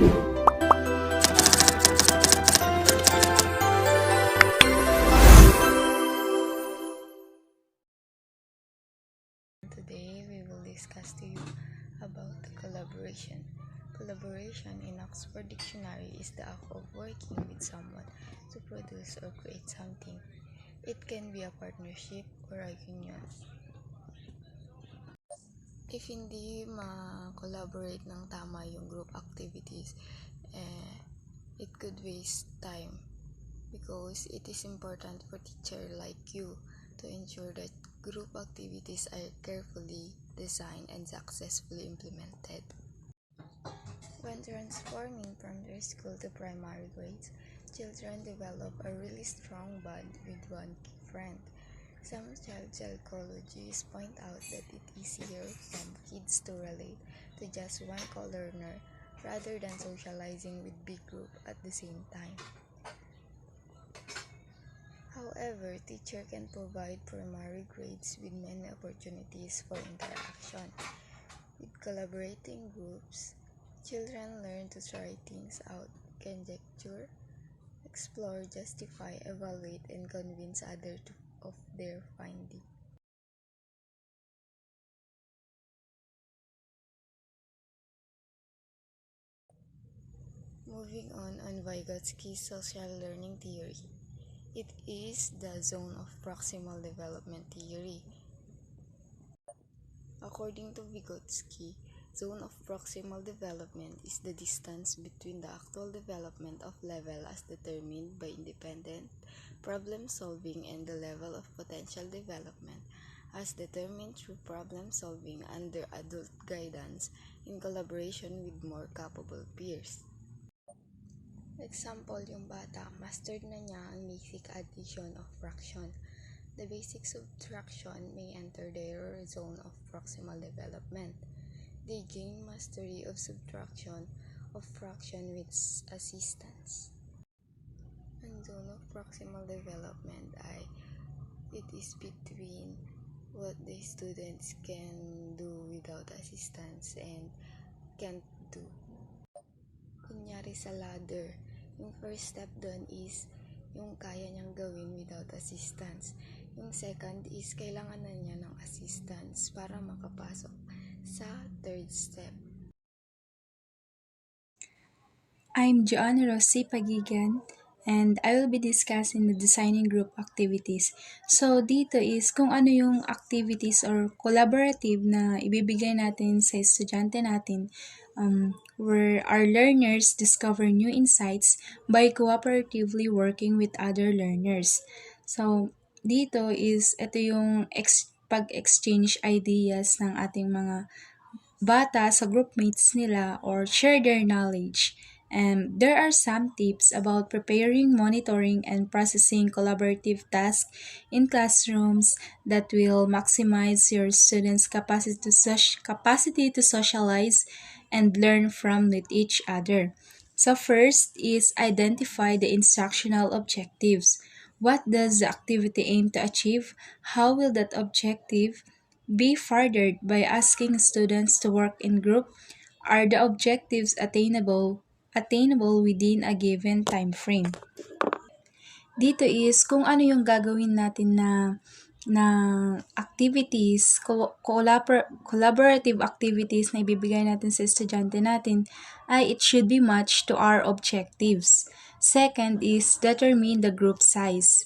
Today, we will discuss to you about the collaboration. Collaboration in Oxford Dictionary is the act of working with someone to produce or create something. It can be a partnership or a union. If hindi ma-collaborate ng tama yung group activities, it could waste time because it is important for teacher like you to ensure that group activities are carefully designed and successfully implemented. When transforming from their school to primary grades, children develop a really strong bond with one key friend. Some child psychologists point out that it is easier for kids to relate to just one co-learner rather than socializing with big group at the same time. However, teacher can provide primary grades with many opportunities for interaction. With collaborating groups, children learn to try things out, conjecture, explore, justify, evaluate, and convince others of their finding. Moving on Vygotsky's social learning theory. It is the zone of proximal development theory. According to Vygotsky, zone of proximal development is the distance between the actual development of level as determined by independent problem solving and the level of potential development as determined through problem solving under adult guidance in collaboration with more capable peers. Example, yung bata, mastered na niya ang basic addition of fraction. The basic subtraction may enter their zone of proximal development. They gain mastery of subtraction of fraction with assistance. Ang zone of proximal development ay it is between what the students can do without assistance and can't do. Kunyari sa ladder, yung first step doon is yung kaya niyang gawin without assistance. Yung second is kailangan na niya ng assistance para makapasok sa third step. I'm Joanna Rossi Pagigan, and I will be discussing the designing group activities. So, dito is kung ano yung activities or collaborative na ibibigay natin sa estudyante natin where our learners discover new insights by cooperatively working with other learners. So, dito is ito yung pag-exchange ideas ng ating mga bata sa groupmates nila or share their knowledge. And there are some tips about preparing, monitoring, and processing collaborative tasks in classrooms that will maximize your students' capacity to socialize and learn from with each other. So first is identify the instructional objectives. What does the activity aim to achieve? How will that objective be furthered by asking students to work in group? Are the objectives attainable within a given time frame? Dito is kung ano yung gagawin natin na activities, collaborative activities na ibibigay natin sa estudyante natin ay it should be matched to our objectives. Second is determine the group size.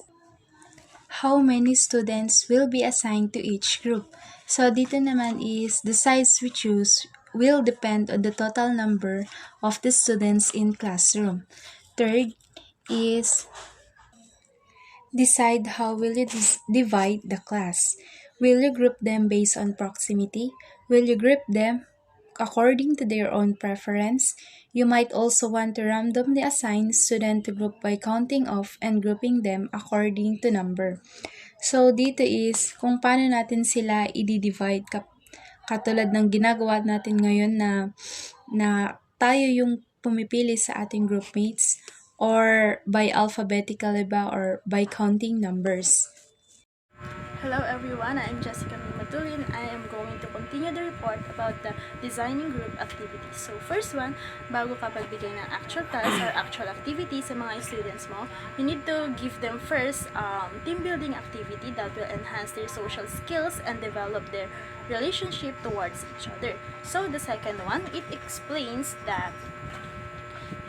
How many students will be assigned to each group? So dito naman is the size we choose will depend on the total number of the students in classroom. Third is decide how will you divide the class. Will you group them based on proximity? Will you group them according to their own preference? You might also want to randomly assign student to group by counting off and grouping them according to number. So, dito is kung paano natin sila i-divide katulad ng ginagawa natin ngayon na tayo yung pumipili sa ating groupmates or by alphabetical ba or by counting numbers. Hello everyone, I'm Jessica Matulin. I am going to continue the report about the designing group activities. So first one, bago ka pagbigay ng actual tasks or actual activities sa mga students mo, you need to give them first team building activity that will enhance their social skills and develop their relationship towards each other. So the second one, it explains that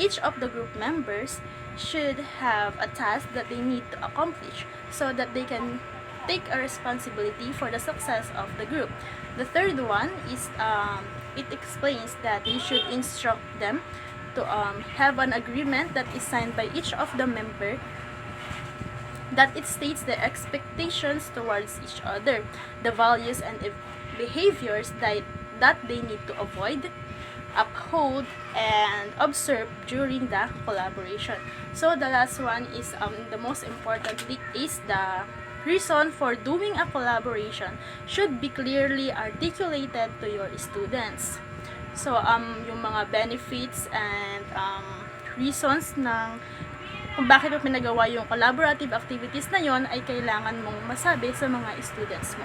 each of the group members should have a task that they need to accomplish so that they can take a responsibility for the success of the group. The third one is it explains that you should instruct them to have an agreement that is signed by each of the member, that it states the expectations towards each other, the values and behaviors that they need to avoid, uphold, and observe during the collaboration. So the last one is the most importantly is the reason for doing a collaboration should be clearly articulated to your students. So yung mga benefits and reasons ng kung bakit mo pinagawa yung collaborative activities na yon ay kailangan mong masabi sa mga students mo.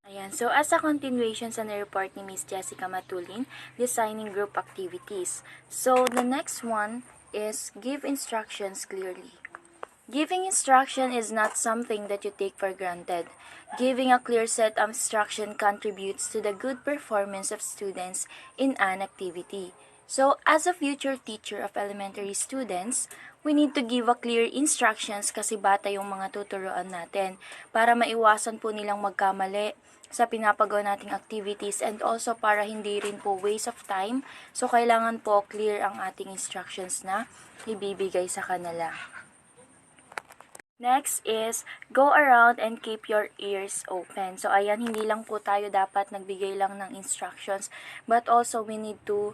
Ayan. So, as a continuation sa report ni Miss Jessica Matulin, designing group activities. So, the next one is give instructions clearly. Giving instruction is not something that you take for granted. Giving a clear set of instruction contributes to the good performance of students in an activity. So, as a future teacher of elementary students, we need to give a clear instructions kasi bata yung mga tuturuan natin para maiwasan po nilang magkamali sa pinapagawa nating activities and also para hindi rin po waste of time. So, kailangan po clear ang ating instructions na ibibigay sa kanila. Next is, go around and keep your ears open. So, ayan, hindi lang po tayo dapat nagbigay lang ng instructions, but also we need to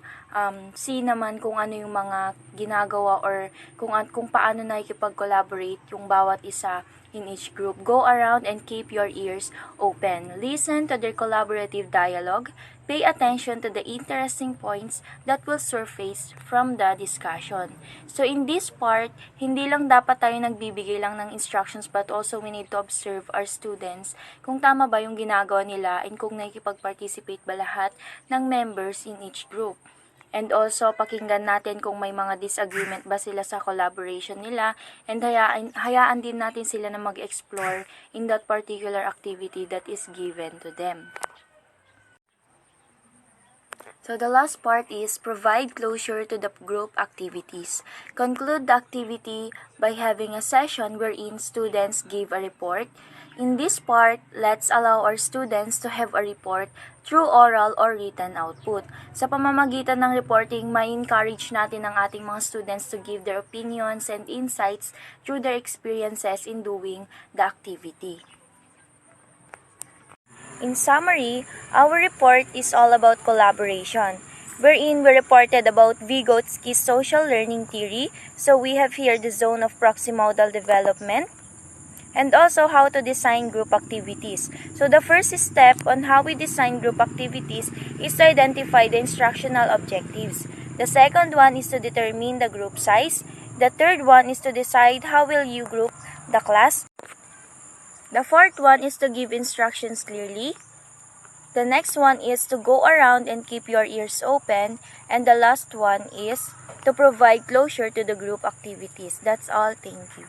see naman kung ano yung mga ginagawa or kung paano nakikipag-collaborate yung bawat isa in each group. Go around and keep your ears open. Listen to their collaborative dialogue. Pay attention to the interesting points that will surface from the discussion. So in this part, hindi lang dapat tayo nagbibigay lang ng instructions but also we need to observe our students kung tama ba yung ginagawa nila and kung nakikipag-participate ba lahat ng members in each group. And also, pakinggan natin kung may mga disagreement ba sila sa collaboration nila and hayaan din natin sila na mag-explore in that particular activity that is given to them. So the last part is provide closure to the group activities. Conclude the activity by having a session wherein students give a report. In this part, let's allow our students to have a report through oral or written output. Sa pamamagitan ng reporting, ma-encourage natin ang ating mga students to give their opinions and insights through their experiences in doing the activity. In summary, our report is all about collaboration, wherein we reported about Vygotsky's social learning theory, so we have here the zone of proximodal development, and also how to design group activities. So the first step on how we design group activities is to identify the instructional objectives. The second one is to determine the group size. The third one is to decide how will you group the class. The fourth one is to give instructions clearly. The next one is to go around and keep your ears open. And the last one is to provide closure to the group activities. That's all. Thank you.